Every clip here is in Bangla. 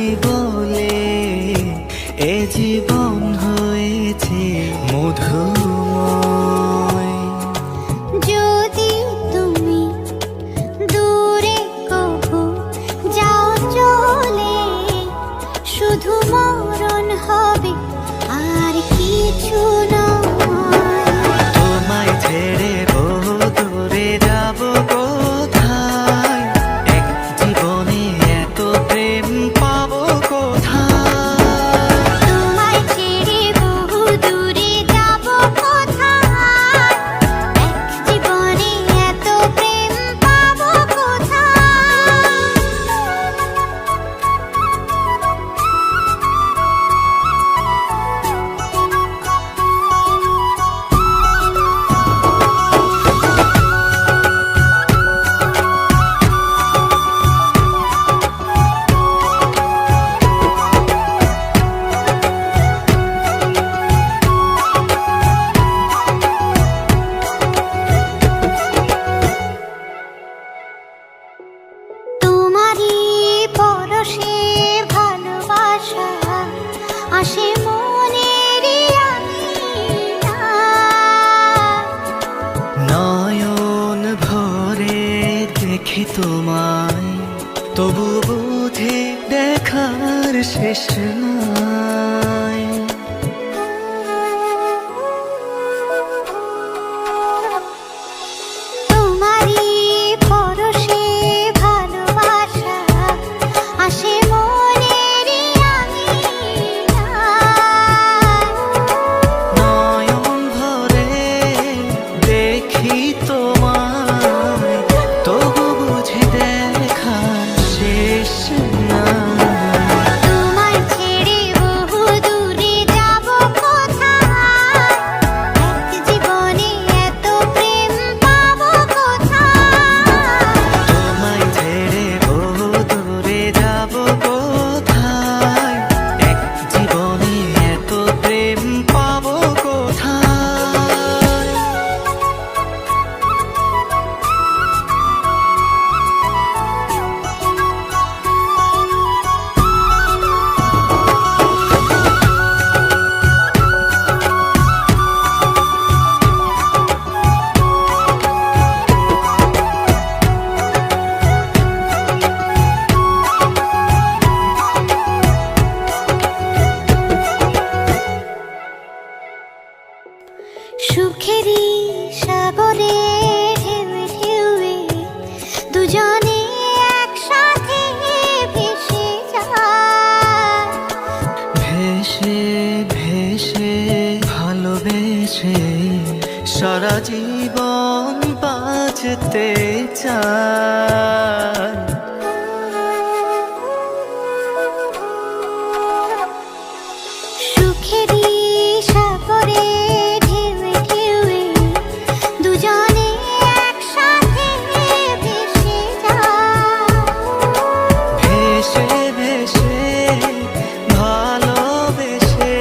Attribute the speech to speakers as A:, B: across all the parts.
A: বুঝি বলে এ জীবন হয়েছে মধুময়।
B: যদি তুমি দূরে কভু যাও চলে, শুধু মরণ হবে আর কিছু নয়।
A: তোমায় ছেড়ে বহু দূরে যাব কোথায়, এক জীবনে এত প্রেম পাবো কোথায়।
B: তোমায় ছেড়ে বহু দূরে যাব কোথায়, এক জীবনে এত প্রেম পাবো কোথায়। তোমারই পরশে ভালোবাসা আসে মনের
A: নয়ন ভরে দেখি তোমায়, তবু বুঝে দেখার শেষ নাই।
B: তোমারই পরশে ভালোবাসা আসে মনের
A: নয়ন ভরে দেখি তোমায়, তবু বুঝে দেখার শেষ নাই।
B: তোমায় ছেড়ে বহু দূরে যাব কোথায়, এক জীবনে এত প্রেম পাবো কোথায়।
A: তোমায় ছেড়ে বহু দূরে যাব কোথায়, এক জীবনে এত প্রেম পাবো কোথায়।
B: সুখেরই সাগরে ঢেউয়ে ঢেউয়ে দুজনে একসাথে ভেসে যায়।
A: ভেসে ভেসে ভালোবেসে সারা জীবন বাঁচতে চাই।
B: সুখেরই সাগরে ঢেউয়ে ঢেউয়ে দুজনে একসাথে ভেসে যায়।
A: ভেসে ভেসে ভালোবেসে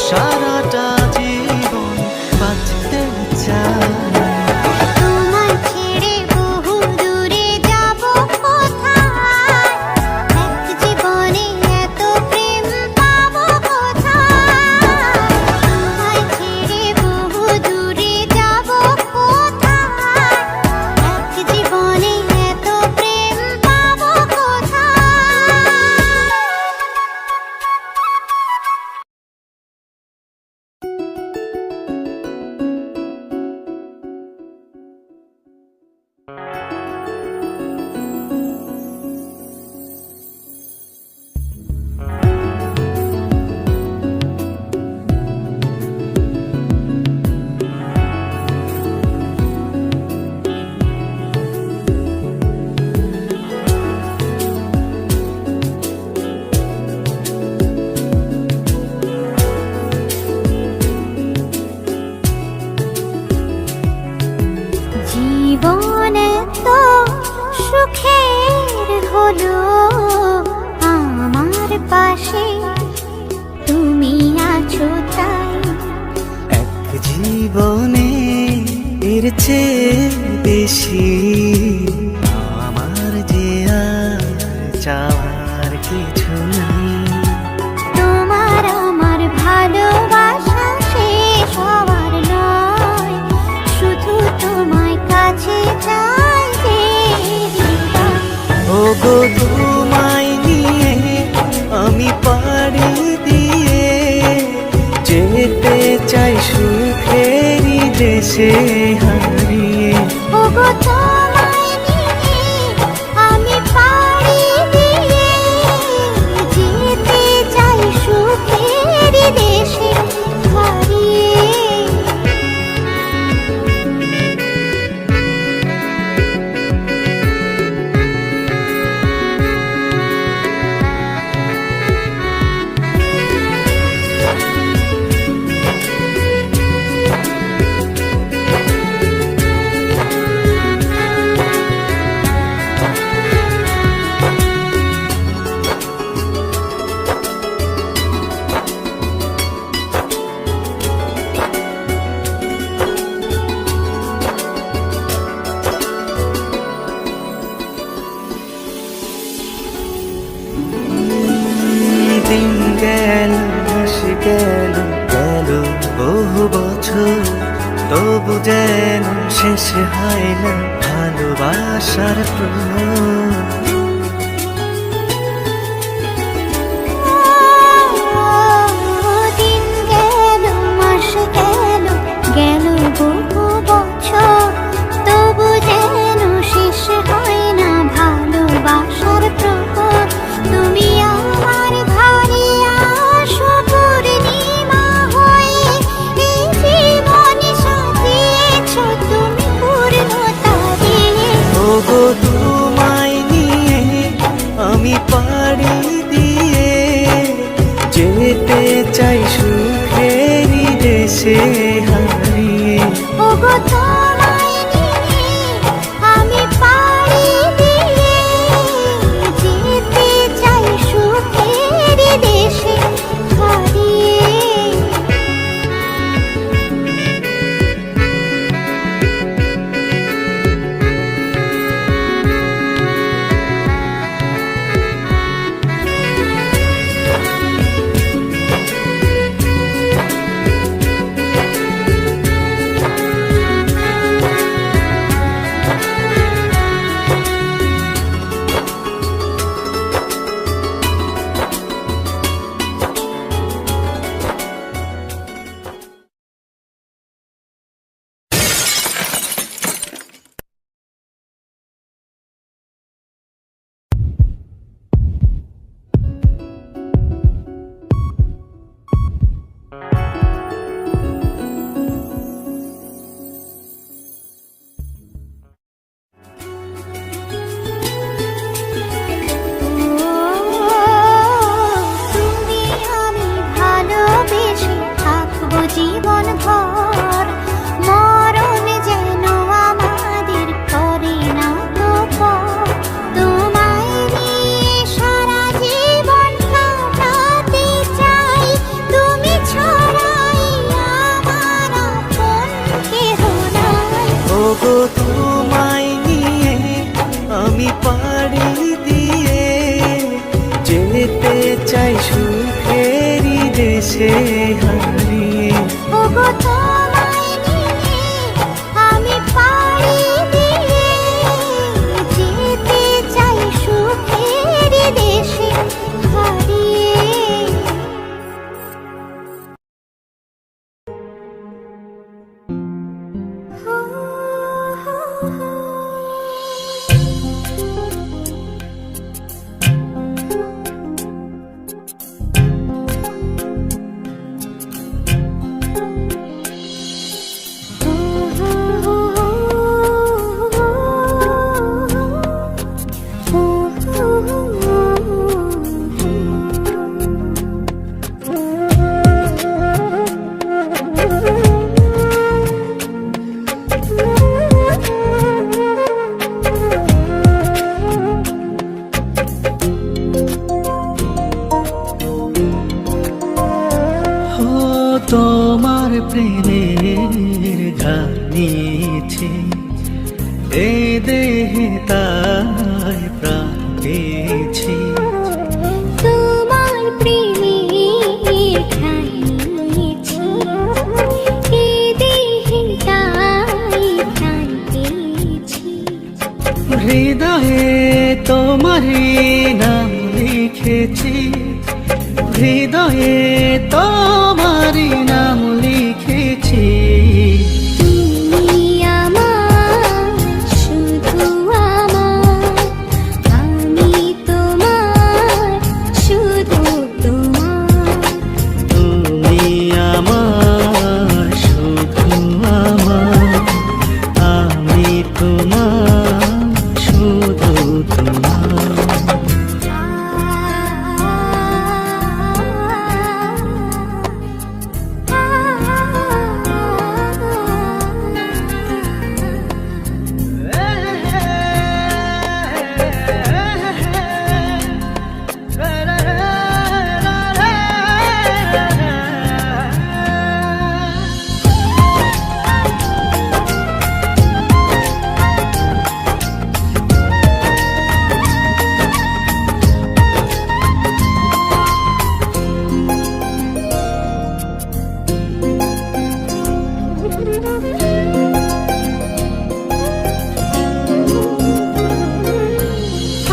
A: সারাটা জীবন বাঁচতে চাই।
B: তোমায় ছেড়ে বহু দূরে যাব কোথায়, এক জীবনে এত প্রেম পাবো কোথায়। তোমায় ছেড়ে বহু দূরে যাব কোথায়, এক জীবনে এত প্রেম পাবো কোথায়। জীবন এত সুখের হলো আমার পাশে, তুমি আছো তাই।
A: এক জীবনে এর চেয়ে বেশি আমার যে আর চাওয়ার কি ওগো তোমায় নিয়ে আমি পাড়ি দিয়ে যেতে চাই সুখেরই দেশে হারিয়ে।
B: ওগো তোমায় নিয়ে আমি পাড়ি দিয়ে যেতে চাই সুখের দেশে হারিয়ে।
A: দিন গেল মাস গেল গেল বহু বছর, তবু যেন শেষ হয় না ভালোবাসার প্রহর।
B: দিন গেল মাস গেল গেল বহু বছর, তবু যেন শেষ হয় না ভালোবাসার প্রহর। তুমি আমার ঘরে আসো পূর্ণিমা হয়ে, এই জীবন সাজিয়েছ তুমি পূর্ণতা দিয়ে।
A: ওগো তোমায় নিয়ে আমি পাড়ি দিয়ে যেতে চাই সুখেরই দেশে হারিয়ে।
B: ওগো তোমায় নিয়ে আমি পাড়ি দিয়ে যেতে চাই সুখের দেশে হারিয়ে। তুমি আমি ভালোবেসে থাকবো জীবন ভর, মরণ যেন আমাদের করে না তো পর। তোমায় নিয়ে সারা জীবন কাটাতে চাই, তুমি ছাড়াই আমার আপন কেহ নাই।
A: ওগো তোমায় নিয়ে আমি পাড়ি দিয়ে যেতে চাই সুখেরই দেশে হারিয়ে।
B: ওগো তোমায় নিয়ে আমি পাড়ি দিয়ে যেতে চাই সুখের দেশে হারিয়ে।
A: তোমার প্রেমের ঘাট নিয়েছি এ দেহে, তাই প্রাণ পেয়েছি।
B: তোমার প্রেমের ঠাঁই নিয়েছি, এ দেহে তাই প্রাণ পেয়েছি।
A: হৃদয়ে তোমারই নাম লিখেছি, হৃদয়ে তোমারই নাম লিখেছি।
B: তুমি আমার, শুধু আমার, আমি তোমার, শুধু তোমার।
A: তুমি আমার, শুধু আমার, আমি তোমার, শুধু তোমার।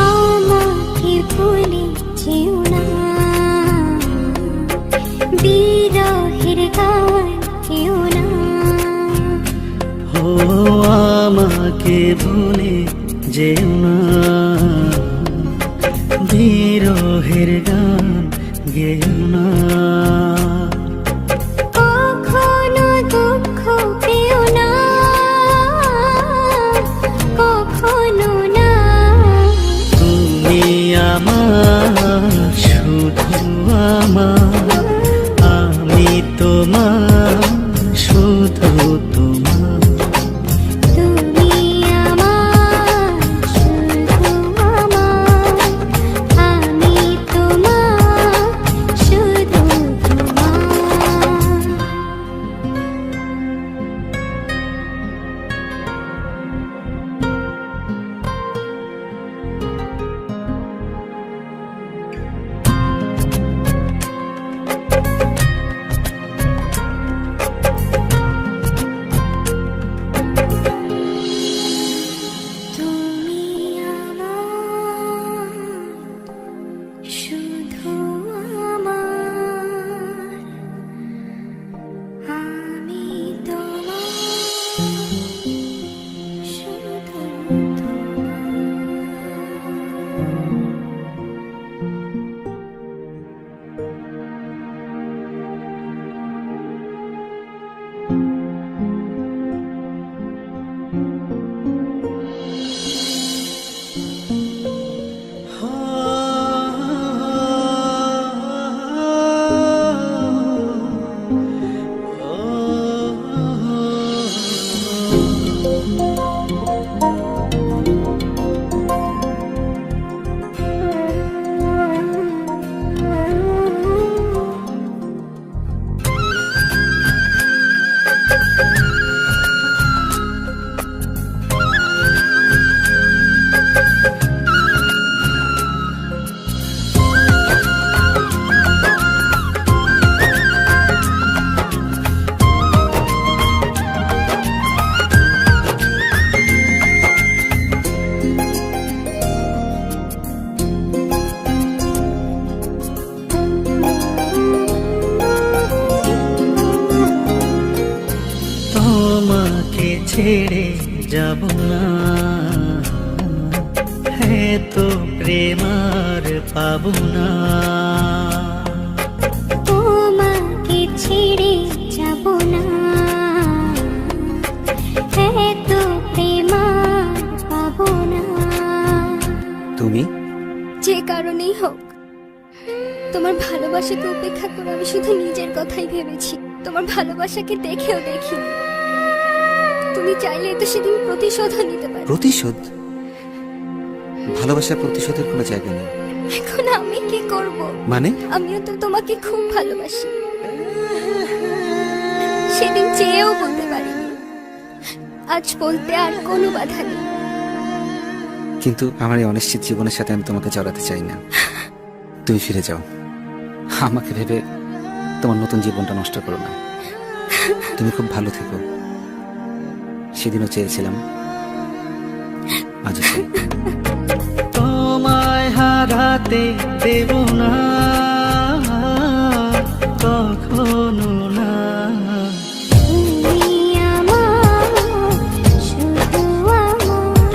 B: আমাকে ভুলে যেও না, বিরহের গান কেউ না।
A: ও আমাকে ভুলে যেও না, বিরহের গান গেও না।
B: কখনো দুঃখ পেও না, কখনো না।
A: তুমি আমার, শুধু আমার, আমি তোমার, শুধু তোমার।
B: তুমি আমার, শুধু আমার, আমি তোমার, শুধু তোমার। তুমি আমার, শুধু আমার, আমি তোমার, শুধু
A: তোমাকে ছেড়ে যাব না, এত প্রেম আর পাবো না।
B: তোমাকে ছেড়ে যাব না, এত প্রেম আর পাবো না।
C: তুমি
B: যে কারণেই হোক, তোমার ভালোবাসাকে উপেক্ষা করে আমি শুধু নিজের কথাই ভেবেছি, তোমার ভালোবাসাকে দেখেও দেখিনি। তুমি চাইলে তো সেদিন প্রতিশোধও নিতে পারো।
C: প্রতিশোধ? ভালোবাসার প্রতিশোধের কোনো জায়গা নেই।
B: এখন আমি কি করব?
C: মানে?
B: আমিও তো তোমাকে খুব ভালোবাসি, সেদিন চেয়েও বলতে পারিনি, আজ বলতে আর কোনো বাধা নেই।
C: কিন্তু আমার এই অনিশ্চিত জীবনের সাথে আমি তোমাকে জড়াতে চাই না। তুমি ফিরে যাও, আমাকে ভেবে তোমার নতুন জীবনটা নষ্ট করো না। তুমি খুব ভালো থেকো। সেদিনও চেয়েছিলাম আজ চাই।
A: তোমায় হারাতে দেব না কখনো না।
B: তুমি আমার, শুধু আমার,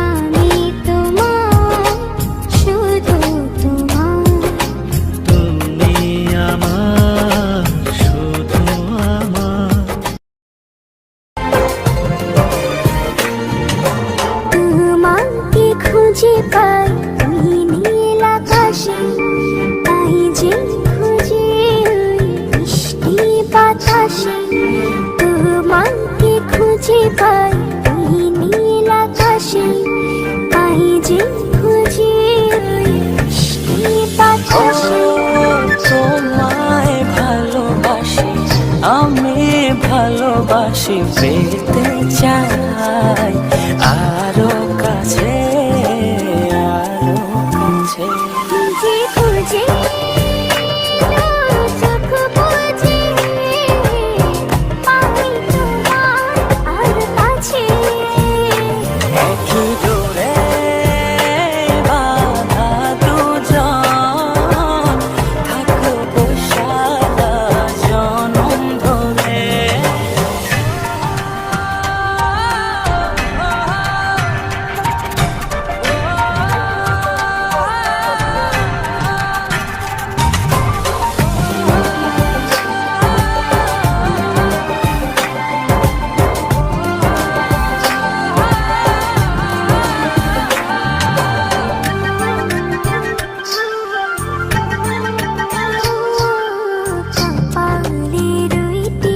B: আমি তোমার, শুধু তোমার।
A: তুমি আমার, শুধু আমার।
B: তোমাকে খুঁজে পাই ওই নীল আকাশে, তাই যে খুঁজে ওই মিষ্টি বাতাসে। তোমাকে খুঁজে পাই ওই নীল আকাশে, তাই যে খুঁজে ওই মিষ্টি বাতাসে।
D: তোমায় ভালোবাসি, আমি ভালোবাসি, পেতে চাই আরো কাছে, আরো কাছে।
B: খুঁজে খুঁজে চোখ বুজে পাই তোমার আর কাছে।
D: একই ডোরে বাঁধা দুজন, থাকবো সারা জনম ধরে।
B: কপালের রুইটি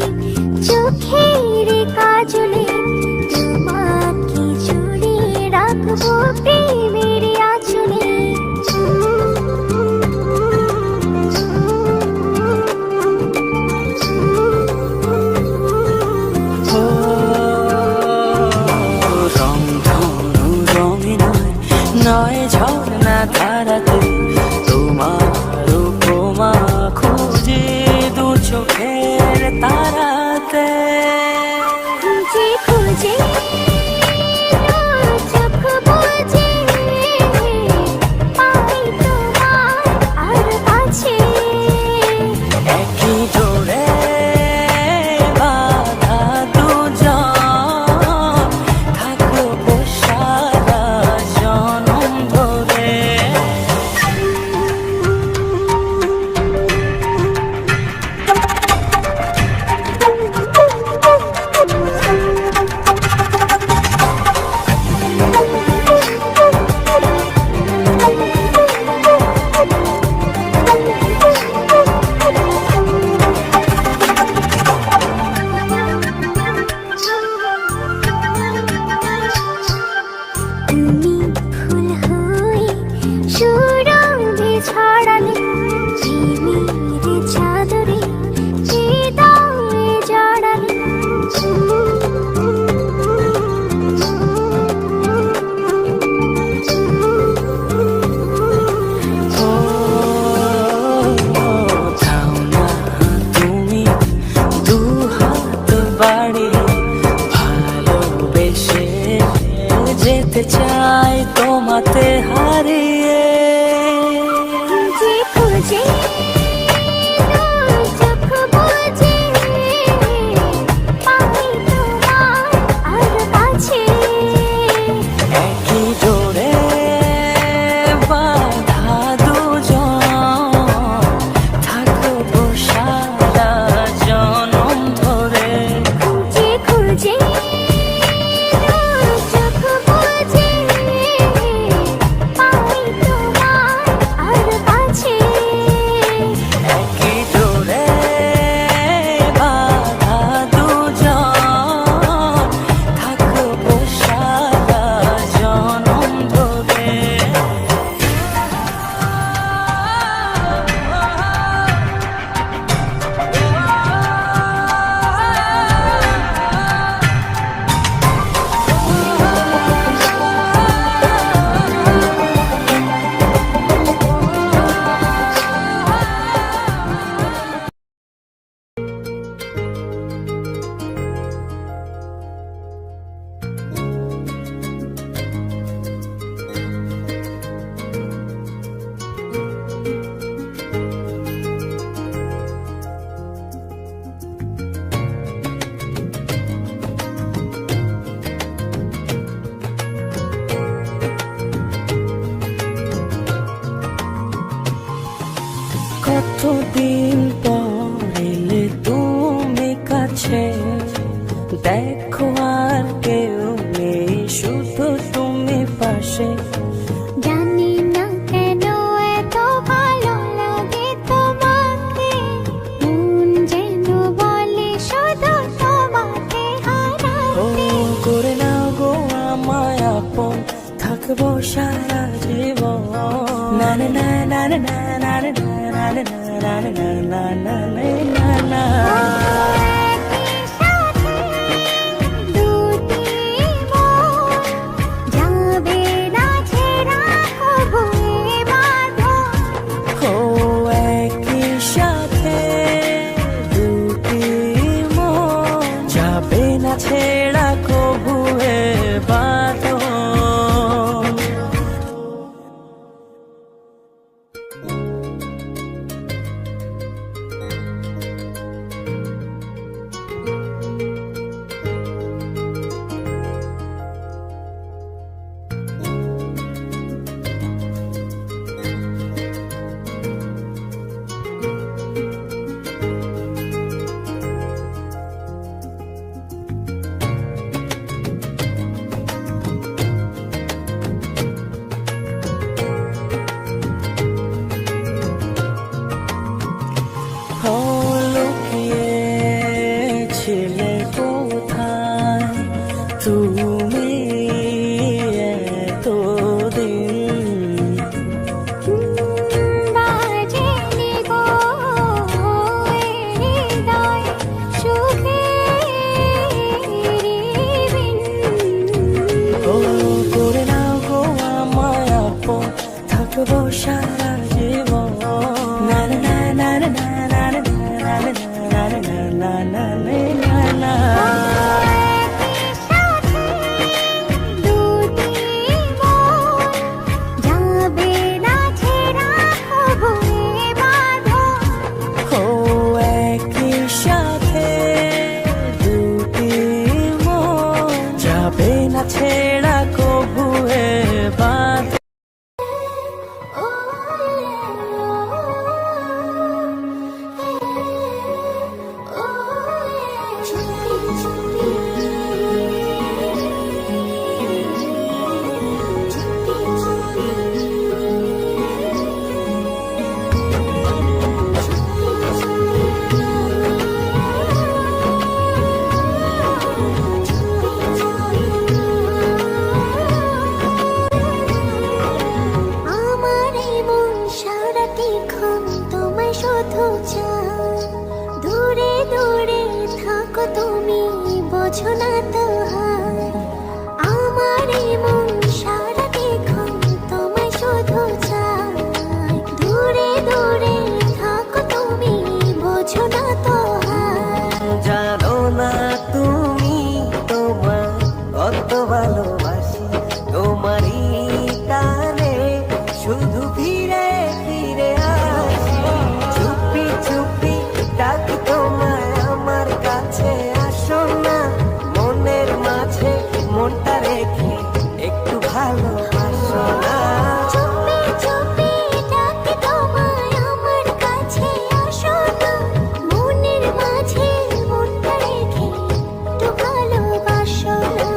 B: চোখের কাজলে, তোমাকে জুড়ে রাখবো প্রেমের আঁচলে।
D: ও রংধনু রঙে নয়, নয় ঝর্ণা ধারাতে, তোমার উপমা খুঁজে দু চোখের তারাতে।
B: খুঁজে খুঁজে চোখ বুজে পাই তোমার আর কাছে।
D: একই জোড়ে বাঁধা দুজন, থাকবো সারা জনম ধরে।
B: তুমি ফুল হয়ে সুরঙ্গে ছড়ালে, ঝিমির চাদরে হৃদয়ে জড়ালে।
D: ও থাও না তুমি দু হাত বাড়িয়ে, ভালোবেসে যেতে চাই তোমাতে হারিয়ে।
B: খুঁজে খুঁজে চোখ বুজে পাই তোমার আর কাছে।
D: একই জোড়ে বাঁধা দুজন, থাকবো সারা জনম ধরে।
B: খুঁজে খুঁজে চোখ বুজে পাই
D: শুধু তুমি পাশে।
B: জানি না কেন এত ভালো লাগে তোমাকে, মন যেন বলে শুধু তোমাকে
D: ও
B: হারাতে।
D: করে নাও গো আমায় আপন, থাকবো সারা জীবন। না না না না না না না না না না না না না না না না না।
B: একই সাথে দুটি মন, যাবে না ছেড়া কবু এ বাঁধন।
D: ও একই সাথে দুটি মন, যাবে না ছেড়া কবু এ বাঁধন। ও লুকিয়েছিলে কোথায় তুমি এতদিন?
B: বাজেনি গো এ হৃদয় সুখের বিন।
D: ও করে নাও গো আমায় আপন, থাকবো সারা জীবন। না না না না না না না না না না না না না না।
B: একই সাথে দুটি মন, যাবে না ছেড়া কবু এ বাঁধন।
D: ও একই সাথে দুটি মন, যাবে না ছেড়া কবু এ বাঁধন।
B: আমার এই মন সারাটিক্ষণ তোমায় শুধু চায়। দূরে দূরে থাকো তুমি, বোঝো না তো হায়। আমার এই মন সারাটিক্ষণ তোমায় শুধু চায়। দূরে দূরে থাকো তুমি, বোঝো না তো হায়।
D: জানো না তুমি তোমার কত ভালোবাসি, তোমারই টানে শুধু ফিরে ফিরে আসি। চুপি চুপি ডাকি তোমায় আমার কাছে, আসো না মনের মাঝে মনটা রেখে একটু ভালোবাসো না।
B: চুপি চুপি ডাকি তোমায় আমার কাছে, আসো না মনের মাঝে মনটা রেখে একটু ভালোবাসো না।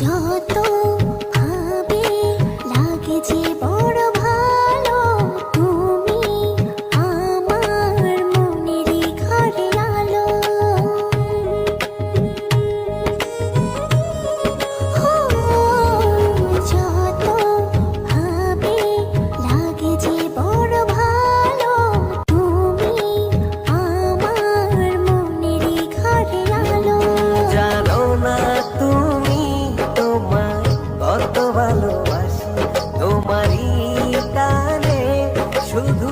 B: যত ভাবে লাগে যে বড় ভালো, তুমি আমার মনেরই ঘরে আলো। যত ভাবে লাগে যে বড় ভালো, তুমি আমার মনেরই ঘরে আলো।
D: জানো না তুমি তোমার কত ভালোবাসি, তোমারই টানে শুধু